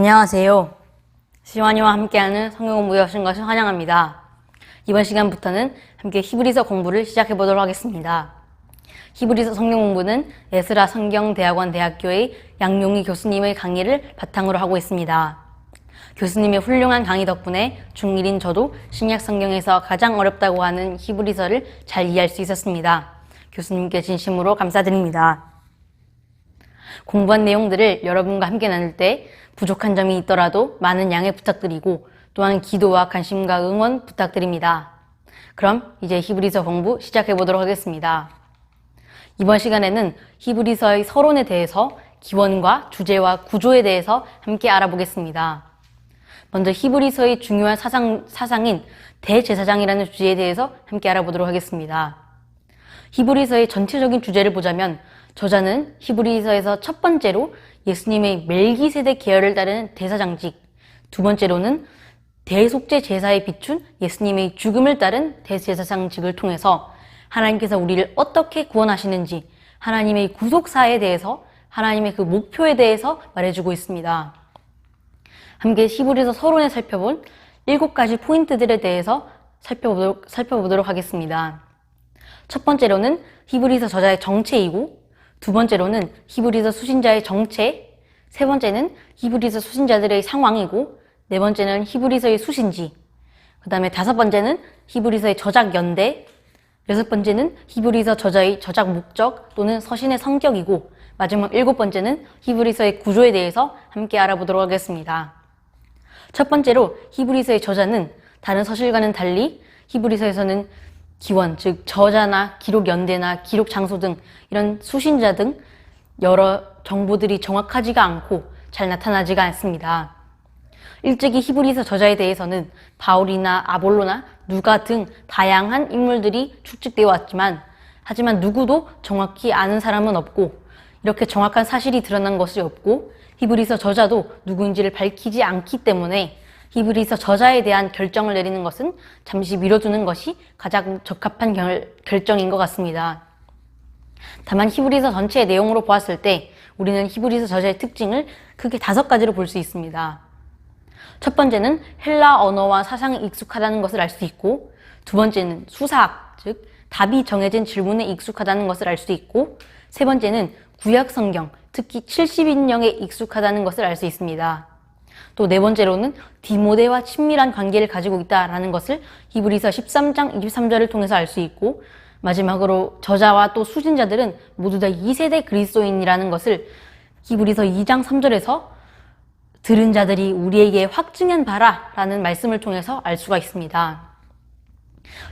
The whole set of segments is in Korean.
안녕하세요. 시완이와 함께하는 성경 공부에 오신 것을 환영합니다. 이번 시간부터는 함께 히브리서 공부를 시작해 보도록 하겠습니다. 히브리서 성경 공부는 에스라 성경대학원 대학교의 양용희 교수님의 강의를 바탕으로 하고 있습니다. 교수님의 훌륭한 강의 덕분에 중1인 저도 신약 성경에서 가장 어렵다고 하는 히브리서를 잘 이해할 수 있었습니다. 교수님께 진심으로 감사드립니다. 공부한 내용들을 여러분과 함께 나눌 때 부족한 점이 있더라도 많은 양해 부탁드리고 또한 기도와 관심과 응원 부탁드립니다. 그럼 이제 히브리서 공부 시작해 보도록 하겠습니다. 이번 시간에는 히브리서의 서론에 대해서 기원과 주제와 구조에 대해서 함께 알아보겠습니다. 먼저 히브리서의 중요한 사상인 대제사장이라는 주제에 대해서 함께 알아보도록 하겠습니다. 히브리서의 전체적인 주제를 보자면 저자는 히브리서에서 첫 번째로 예수님의 멜기세덱 계열을 따르는 대사장직, 두 번째로는 대속죄 제사에 비춘 예수님의 죽음을 따른 대제사장직을 통해서 하나님께서 우리를 어떻게 구원하시는지, 하나님의 구속사에 대해서, 하나님의 그 목표에 대해서 말해주고 있습니다. 함께 히브리서 서론에 살펴본 7가지 포인트들에 대해서 살펴보도록 하겠습니다. 첫 번째로는 히브리서 저자의 정체이고, 두 번째로는 히브리서 수신자의 정체, 세 번째는 히브리서 수신자들의 상황이고, 네 번째는 히브리서의 수신지, 그 다음에 다섯 번째는 히브리서의 저작 연대, 여섯 번째는 히브리서 저자의 저작 목적 또는 서신의 성격이고, 마지막 7번째는 히브리서의 구조에 대해서 함께 알아보도록 하겠습니다. 첫 번째로 히브리서의 저자는 다른 서실과는 달리 히브리서에서는 기원, 즉 저자나 기록 연대나 기록 장소 등 이런 수신자 등 여러 정보들이 정확하지가 않고 잘 나타나지가 않습니다. 일찍이 히브리서 저자에 대해서는 바울이나 아볼로나 누가 등 다양한 인물들이 축적되어 왔지만, 하지만 누구도 정확히 아는 사람은 없고 이렇게 정확한 사실이 드러난 것이 없고 히브리서 저자도 누구인지를 밝히지 않기 때문에 히브리서 저자에 대한 결정을 내리는 것은 잠시 미뤄두는 것이 가장 적합한 결정인 것 같습니다. 다만 히브리서 전체의 내용으로 보았을 때 우리는 히브리서 저자의 특징을 크게 5가지로 볼 수 있습니다. 첫 번째는 헬라 언어와 사상에 익숙하다는 것을 알 수 있고, 두 번째는 수사학, 즉 답이 정해진 질문에 익숙하다는 것을 알 수 있고, 세 번째는 구약 성경, 특히 70인령에 익숙하다는 것을 알 수 있습니다. 또 네 번째로는 디모데와 친밀한 관계를 가지고 있다는 것을 히브리서 13장 23절을 통해서 알 수 있고, 마지막으로 저자와 또 수신자들은 모두 다 2세대 그리스도인이라는 것을 히브리서 2장 3절에서 들은 자들이 우리에게 확증한 바라 라는 말씀을 통해서 알 수가 있습니다.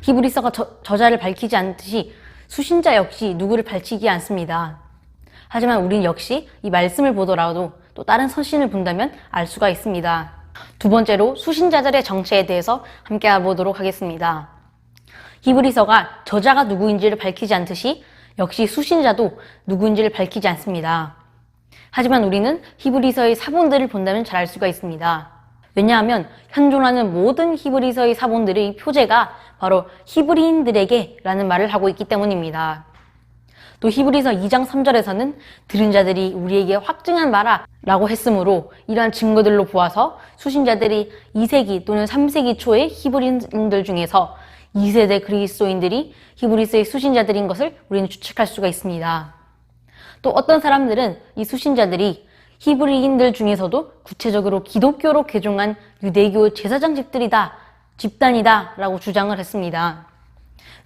히브리서가 저자를 밝히지 않듯이 수신자 역시 누구를 밝히지 않습니다. 하지만 우린 역시 이 말씀을 보더라도 또 다른 서신을 본다면 알 수가 있습니다. 두 번째로 수신자들의 정체에 대해서 함께 알아보도록 하겠습니다. 히브리서가 저자가 누구인지를 밝히지 않듯이 역시 수신자도 누구인지를 밝히지 않습니다. 하지만 우리는 히브리서의 사본들을 본다면 잘 알 수가 있습니다. 왜냐하면 현존하는 모든 히브리서의 사본들의 표제가 바로 히브리인들에게 라는 말을 하고 있기 때문입니다. 또 히브리서 2장 3절에서는 들은 자들이 우리에게 확증한 바라 라고 했으므로 이러한 증거들로 보아서 수신자들이 2세기 또는 3세기 초의 히브리인들 중에서 2세대 그리스도인들이 히브리서의 수신자들인 것을 우리는 추측할 수가 있습니다. 또 어떤 사람들은 이 수신자들이 히브리인들 중에서도 구체적으로 기독교로 개종한 유대교 집단이다 라고 주장을 했습니다.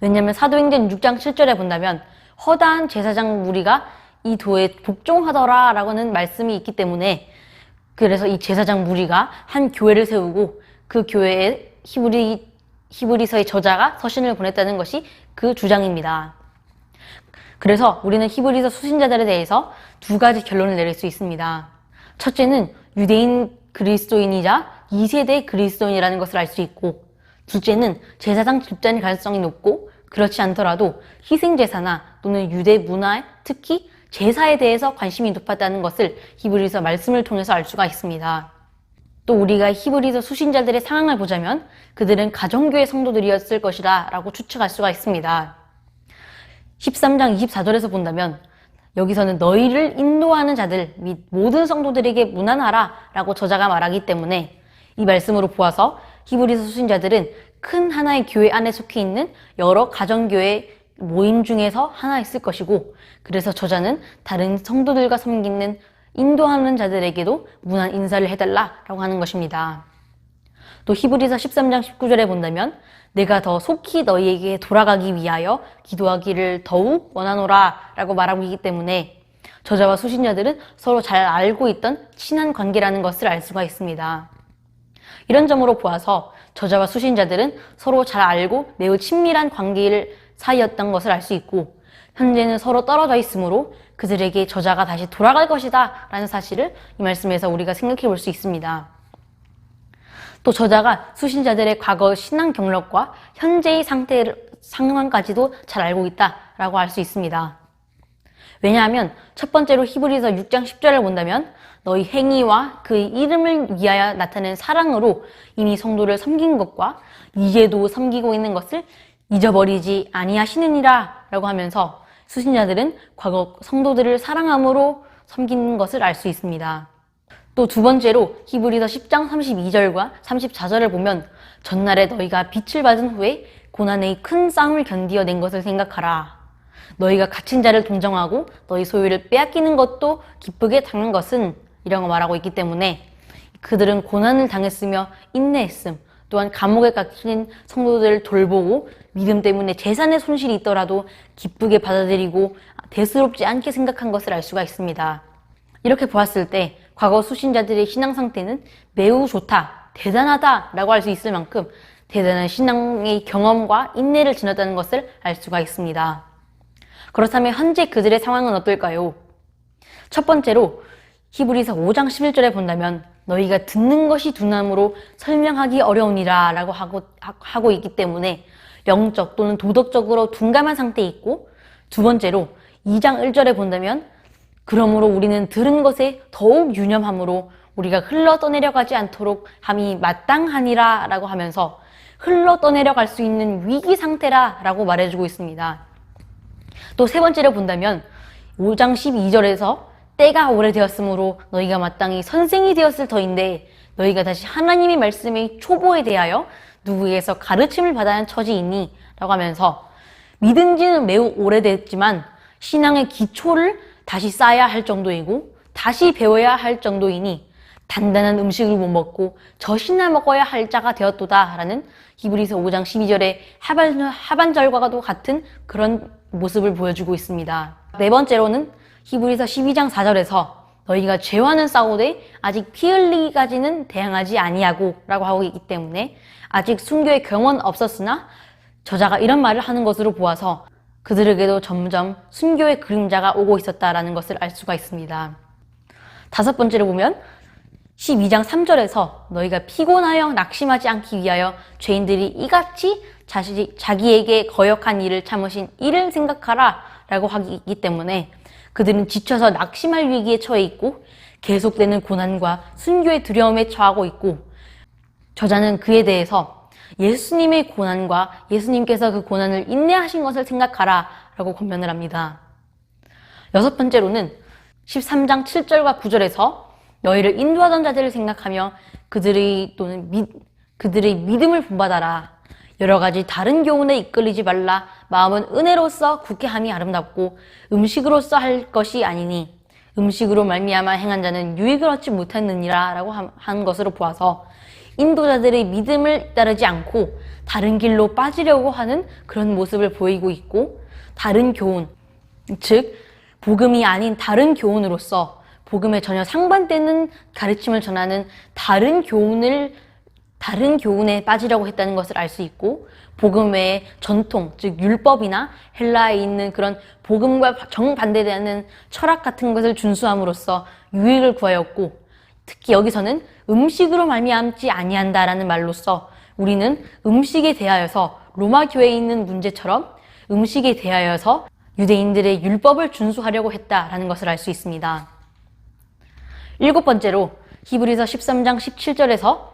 왜냐하면 사도행전 6장 7절에 본다면 허다한 제사장 무리가 이 도에 복종하더라 라고는 말씀이 있기 때문에, 그래서 이 제사장 무리가 한 교회를 세우고 그 교회에 히브리서의 저자가 서신을 보냈다는 것이 그 주장입니다. 그래서 우리는 히브리서 수신자들에 대해서 2가지 결론을 내릴 수 있습니다. 첫째는 유대인 그리스도인이자 2세대 그리스도인이라는 것을 알 수 있고, 둘째는 제사장 집단일 가능성이 높고, 그렇지 않더라도 희생제사나 또는 유대 문화, 특히 제사에 대해서 관심이 높았다는 것을 히브리서 말씀을 통해서 알 수가 있습니다. 또 우리가 히브리서 수신자들의 상황을 보자면 그들은 가정교회 성도들이었을 것이다 라고 추측할 수가 있습니다. 13장 24절에서 본다면 여기서는 너희를 인도하는 자들 및 모든 성도들에게 문안하라 라고 저자가 말하기 때문에 이 말씀으로 보아서 히브리서 수신자들은 큰 하나의 교회 안에 속해 있는 여러 가정교회 모임 중에서 하나였을 것이고, 그래서 저자는 다른 성도들과 섬기는 인도하는 자들에게도 문안 인사를 해달라라고 하는 것입니다. 또 히브리서 13장 19절에 본다면 내가 더 속히 너희에게 돌아가기 위하여 기도하기를 더욱 원하노라 라고 말하고 있기 때문에 저자와 수신자들은 서로 잘 알고 있던 친한 관계라는 것을 알 수가 있습니다. 이런 점으로 보아서 저자와 수신자들은 서로 잘 알고 매우 친밀한 관계를 사이였던 것을 알 수 있고, 현재는 서로 떨어져 있으므로 그들에게 저자가 다시 돌아갈 것이다 라는 사실을 이 말씀에서 우리가 생각해 볼 수 있습니다. 또 저자가 수신자들의 과거 신앙 경력과 현재의 상황까지도 잘 알고 있다라고 할 수 있습니다. 왜냐하면 첫 번째로 히브리서 6장 10절을 본다면 너희 행위와 그의 이름을 위하여 나타낸 사랑으로 이미 성도를 섬긴 것과 이제도 섬기고 있는 것을 잊어버리지 아니하시느니라 라고 하면서 수신자들은 과거 성도들을 사랑함으로 섬기는 것을 알 수 있습니다. 또 두 번째로 히브리서 10장 32절과 34절을 보면 전날에 너희가 빛을 받은 후에 고난의 큰 싸움을 견디어낸 것을 생각하라. 너희가 갇힌 자를 동정하고 너희 소유를 빼앗기는 것도 기쁘게 당한 것은 이라고 말하고 있기 때문에 그들은 고난을 당했으며 인내했음, 또한 감옥에 갇힌 성도들을 돌보고 믿음 때문에 재산의 손실이 있더라도 기쁘게 받아들이고 대수롭지 않게 생각한 것을 알 수가 있습니다. 이렇게 보았을 때 과거 수신자들의 신앙 상태는 매우 좋다, 대단하다 라고 할 수 있을 만큼 대단한 신앙의 경험과 인내를 지녔다는 것을 알 수가 있습니다. 그렇다면 현재 그들의 상황은 어떨까요? 첫 번째로 히브리서 5장 11절에 본다면 너희가 듣는 것이 둔함으로 설명하기 어려우니라 라고 하고 있기 때문에 영적 또는 도덕적으로 둔감한 상태에 있고, 두 번째로 2장 1절에 본다면 그러므로 우리는 들은 것에 더욱 유념함으로 우리가 흘러 떠내려가지 않도록 함이 마땅하니라 라고 하면서 흘러 떠내려갈 수 있는 위기 상태라 라고 말해주고 있습니다. 또 세 번째로 본다면 5장 12절에서 때가 오래되었으므로 너희가 마땅히 선생이 되었을 터인데 너희가 다시 하나님의 말씀의 초보에 대하여 누구에게서 가르침을 받아야 하는 처지이니 라고 하면서 믿은 지는 매우 오래됐지만 신앙의 기초를 다시 쌓아야 할 정도이고 다시 배워야 할 정도이니 단단한 음식을 못 먹고 젖이나 먹어야 할 자가 되었도다 라는 히브리서 5장 12절의 하반절과도 같은 그런 모습을 보여주고 있습니다. 네 번째로는 히브리서 12장 4절에서 너희가 죄와는 싸우되 아직 피 흘리기까지는 대항하지 아니하고 라고 하고 있기 때문에 아직 순교의 경험은 없었으나 저자가 이런 말을 하는 것으로 보아서 그들에게도 점점 순교의 그림자가 오고 있었다라는 것을 알 수가 있습니다. 다섯 번째로 보면 12장 3절에서 너희가 피곤하여 낙심하지 않기 위하여 죄인들이 이같이 자기에게 거역한 일을 참으신 이를 생각하라 라고 하기 때문에 그들은 지쳐서 낙심할 위기에 처해 있고 계속되는 고난과 순교의 두려움에 처하고 있고, 저자는 그에 대해서 예수님의 고난과 예수님께서 그 고난을 인내하신 것을 생각하라 라고 권면을 합니다. 여섯 번째로는 13장 7절과 9절에서 너희를 인도하던 자들을 생각하며 그들의 믿음을 본받아라. 여러 가지 다른 교훈에 이끌리지 말라. 마음은 은혜로서 굳게함이 아름답고 음식으로서 할 것이 아니니 음식으로 말미암아 행한 자는 유익을 얻지 못했느니라 라고 한 것으로 보아서 인도자들의 믿음을 따르지 않고 다른 길로 빠지려고 하는 그런 모습을 보이고 있고, 다른 교훈, 즉 복음이 아닌 다른 교훈으로서 복음에 전혀 상반되는 가르침을 전하는 다른 교훈에 빠지려고 했다는 것을 알 수 있고, 복음 외에 전통, 즉 율법이나 헬라에 있는 그런 복음과 정반대되는 철학 같은 것을 준수함으로써 유익을 구하였고, 특히 여기서는 음식으로 말미암지 아니한다라는 말로써 우리는 음식에 대하여서 로마 교회에 있는 문제처럼 음식에 대하여서 유대인들의 율법을 준수하려고 했다라는 것을 알 수 있습니다. 일곱 번째로 히브리서 13장 17절에서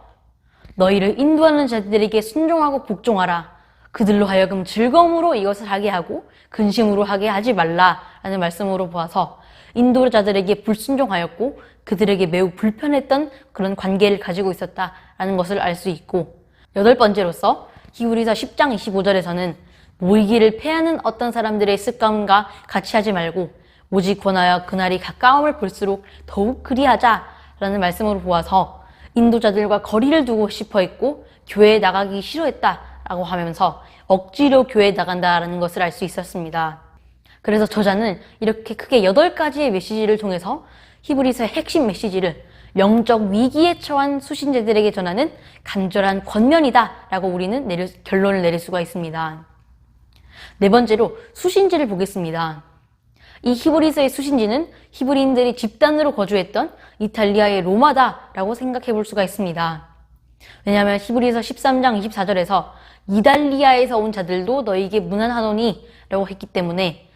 너희를 인도하는 자들에게 순종하고 복종하라. 그들로 하여금 즐거움으로 이것을 하게 하고 근심으로 하게 하지 말라라는 말씀으로 보아서 인도자들에게 불순종하였고 그들에게 매우 불편했던 그런 관계를 가지고 있었다라는 것을 알 수 있고, 여덟 번째로서 히브리서 10장 25절에서는 모이기를 패하는 어떤 사람들의 습관과 같이 하지 말고 오직 권하여 그날이 가까움을 볼수록 더욱 그리하자라는 말씀으로 보아서 인도자들과 거리를 두고 싶어 했고 교회에 나가기 싫어했다라고 하면서 억지로 교회에 나간다라는 것을 알 수 있었습니다. 그래서 저자는 이렇게 크게 8가지의 메시지를 통해서 히브리서의 핵심 메시지를 영적 위기에 처한 수신자들에게 전하는 간절한 권면이다라고 우리는 결론을 내릴 수가 있습니다. 네 번째로 수신지를 보겠습니다. 이 히브리서의 수신지는 히브리인들이 집단으로 거주했던 이탈리아의 로마다라고 생각해 볼 수가 있습니다. 왜냐하면 히브리서 13장 24절에서 이달리아에서 온 자들도 너희에게 문안하노니 라고 했기 때문에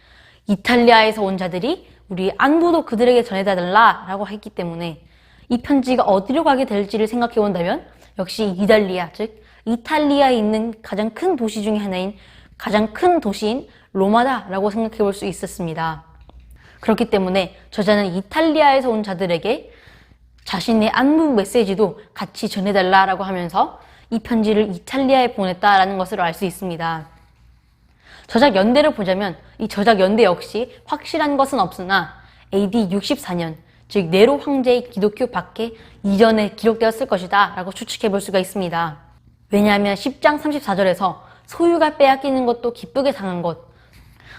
이탈리아에서 온 자들이 우리 안부도 그들에게 전해달라 라고 했기 때문에 이 편지가 어디로 가게 될지를 생각해 본다면 역시 이달리아, 즉 이탈리아에 있는 가장 큰 도시 중에 하나인 가장 큰 도시인 로마다라고 생각해 볼 수 있었습니다. 그렇기 때문에 저자는 이탈리아에서 온 자들에게 자신의 안부 메시지도 같이 전해달라라고 하면서 이 편지를 이탈리아에 보냈다라는 것을 알 수 있습니다. 저작 연대를 보자면 이 저작 연대 역시 확실한 것은 없으나 AD 64년, 즉 네로 황제의 기독교 박해 이전에 기록되었을 것이다 라고 추측해 볼 수가 있습니다. 왜냐하면 10장 34절에서 소유가 빼앗기는 것도 기쁘게 당한 것,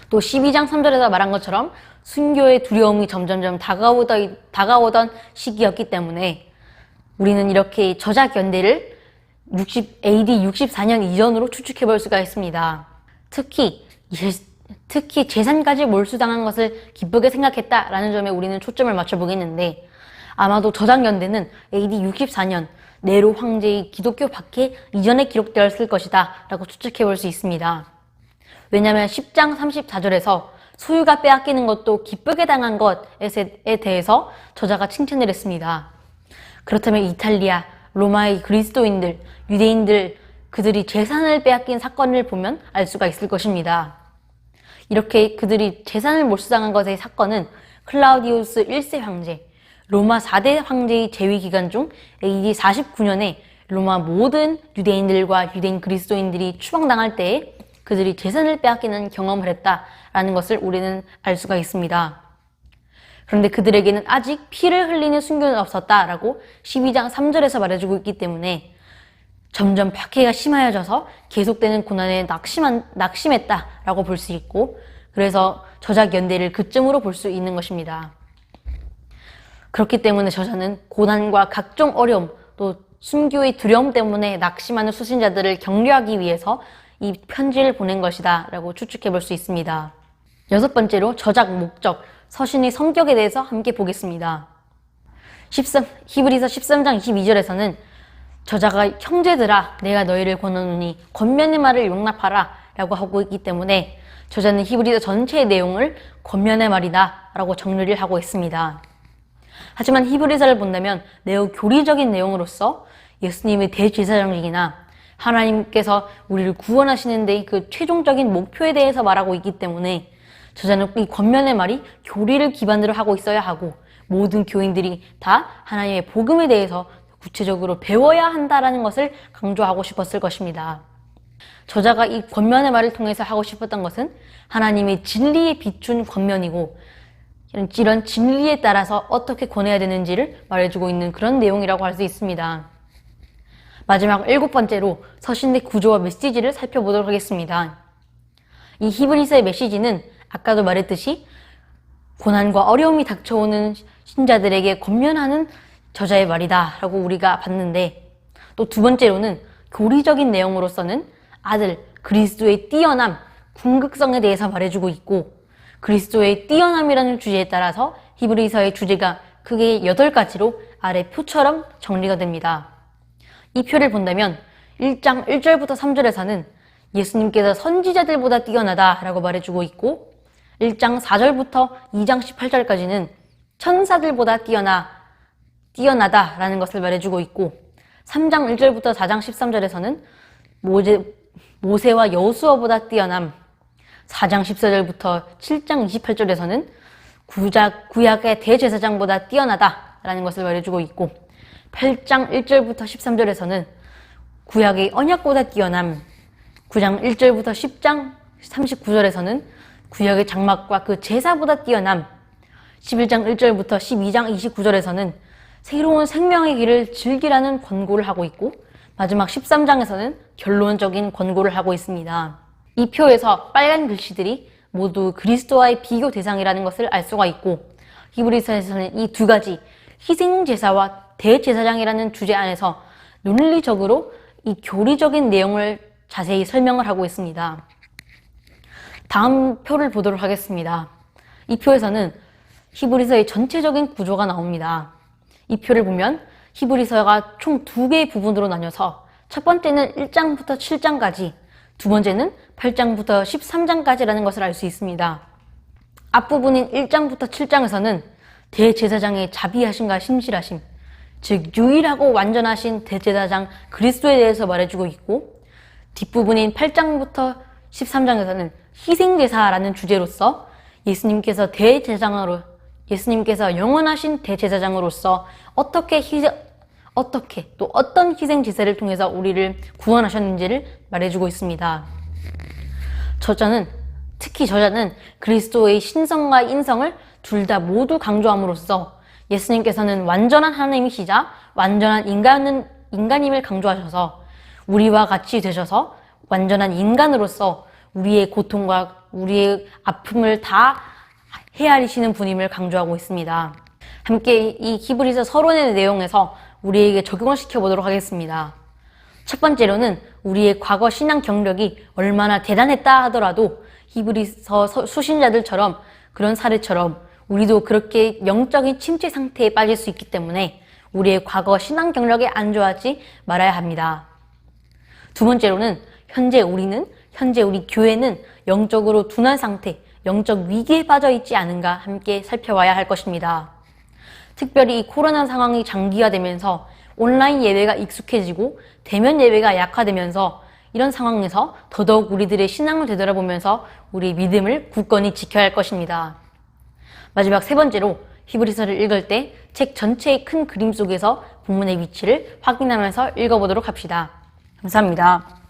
또 12장 3절에서 말한 것처럼 순교의 두려움이 점점점 다가오던 시기였기 때문에 우리는 이렇게 저작 연대를 AD 64년 이전으로 추측해 볼 수가 있습니다. 특히 재산까지 몰수당한 것을 기쁘게 생각했다라는 점에 우리는 초점을 맞춰보겠는데, 아마도 저작 연대는 AD 64년 네로 황제의 기독교 박해 이전에 기록되었을 것이다 라고 추측해 볼 수 있습니다. 왜냐하면 10장 34절에서 소유가 빼앗기는 것도 기쁘게 당한 것에 대해서 저자가 칭찬을 했습니다. 그렇다면 이탈리아, 로마의 그리스도인들, 유대인들, 그들이 재산을 빼앗긴 사건을 보면 알 수가 있을 것입니다. 이렇게 그들이 재산을 몰수당한 것의 사건은 클라우디우스 1세 황제, 로마 4대 황제의 재위 기간 중 AD 49년에 로마 모든 유대인들과 유대인 그리스도인들이 추방당할 때에 그들이 재산을 빼앗기는 경험을 했다라는 것을 우리는 알 수가 있습니다. 그런데 그들에게는 아직 피를 흘리는 순교는 없었다라고 12장 3절에서 말해주고 있기 때문에 점점 박해가 심하여져서 계속되는 고난에 낙심했다라고 볼 수 있고, 그래서 저작 연대를 그쯤으로 볼 수 있는 것입니다. 그렇기 때문에 저자는 고난과 각종 어려움, 또 순교의 두려움 때문에 낙심하는 수신자들을 격려하기 위해서 이 편지를 보낸 것이다 라고 추측해 볼 수 있습니다. 여섯 번째로 저작 목적, 서신의 성격에 대해서 함께 보겠습니다. 히브리서 13장 22절에서는 저자가 형제들아 내가 너희를 권하노니 권면의 말을 용납하라 라고 하고 있기 때문에 저자는 히브리서 전체의 내용을 권면의 말이다 라고 정리를 하고 있습니다. 하지만 히브리서를 본다면 매우 교리적인 내용으로서 예수님의 대제사장직이나 하나님께서 우리를 구원하시는 데의 그 최종적인 목표에 대해서 말하고 있기 때문에 저자는 이 권면의 말이 교리를 기반으로 하고 있어야 하고 모든 교인들이 다 하나님의 복음에 대해서 구체적으로 배워야 한다라는 것을 강조하고 싶었을 것입니다. 저자가 이 권면의 말을 통해서 하고 싶었던 것은 하나님의 진리에 비춘 권면이고 이런 진리에 따라서 어떻게 권해야 되는지를 말해주고 있는 그런 내용이라고 할 수 있습니다. 마지막 일곱 번째로 서신의 구조와 메시지를 살펴보도록 하겠습니다. 이 히브리서의 메시지는 아까도 말했듯이 고난과 어려움이 닥쳐오는 신자들에게 권면하는 저자의 말이다 라고 우리가 봤는데, 또 두 번째로는 교리적인 내용으로서는 아들 그리스도의 뛰어남, 궁극성에 대해서 말해주고 있고, 그리스도의 뛰어남이라는 주제에 따라서 히브리서의 주제가 크게 8가지로 아래 표처럼 정리가 됩니다. 이 표를 본다면 1장 1절부터 3절에서는 예수님께서 선지자들보다 뛰어나다 라고 말해주고 있고, 1장 4절부터 2장 18절까지는 천사들보다 뛰어나다 라는 것을 말해주고 있고, 3장 1절부터 4장 13절에서는 모세와 여호수아보다 뛰어남. 4장 14절부터 7장 28절에서는 구약의 대제사장보다 뛰어나다라는 것을 말해주고 있고, 8장 1절부터 13절에서는 구약의 언약보다 뛰어남. 9장 1절부터 10장 39절에서는 구약의 장막과 그 제사보다 뛰어남. 11장 1절부터 12장 29절에서는 새로운 생명의 길을 즐기라는 권고를 하고 있고, 마지막 13장에서는 결론적인 권고를 하고 있습니다. 이 표에서 빨간 글씨들이 모두 그리스도와의 비교 대상이라는 것을 알 수가 있고, 히브리서에서는 이 두 가지 희생제사와 대제사장이라는 주제 안에서 논리적으로 이 교리적인 내용을 자세히 설명을 하고 있습니다. 다음 표를 보도록 하겠습니다. 이 표에서는 히브리서의 전체적인 구조가 나옵니다. 이 표를 보면 히브리서가 총 2개의 부분으로 나뉘어서 첫 번째는 1장부터 7장까지, 두 번째는 8장부터 13장까지라는 것을 알 수 있습니다. 앞부분인 1장부터 7장에서는 대제사장의 자비하심과 신실하심, 즉 유일하고 완전하신 대제사장 그리스도에 대해서 말해주고 있고, 뒷부분인 8장부터 13장에서는 희생제사라는 주제로서 예수님께서 영원하신 대제사장으로서 또 어떤 희생제사를 통해서 우리를 구원하셨는지를 말해주고 있습니다. 특히 저자는 그리스도의 신성과 인성을 둘 다 모두 강조함으로써 예수님께서는 완전한 하나님이시자 완전한 인간임을 강조하셔서 우리와 같이 되셔서 완전한 인간으로서 우리의 고통과 우리의 아픔을 다 헤아리시는 분임을 강조하고 있습니다. 함께 이 히브리서 서론의 내용에서 우리에게 적용을 시켜보도록 하겠습니다. 첫 번째로는 우리의 과거 신앙 경력이 얼마나 대단했다 하더라도 히브리서 수신자들처럼 그런 사례처럼 우리도 그렇게 영적인 침체 상태에 빠질 수 있기 때문에 우리의 과거 신앙 경력에 안주하지 말아야 합니다. 두 번째로는 현재 우리 교회는 영적으로 둔한 상태, 영적 위기에 빠져 있지 않은가 함께 살펴봐야 할 것입니다. 특별히 이 코로나 상황이 장기화되면서 온라인 예배가 익숙해지고 대면 예배가 약화되면서 이런 상황에서 더더욱 우리들의 신앙을 되돌아보면서 우리의 믿음을 굳건히 지켜야 할 것입니다. 마지막 세 번째로 히브리서를 읽을 때 책 전체의 큰 그림 속에서 본문의 위치를 확인하면서 읽어보도록 합시다. 감사합니다.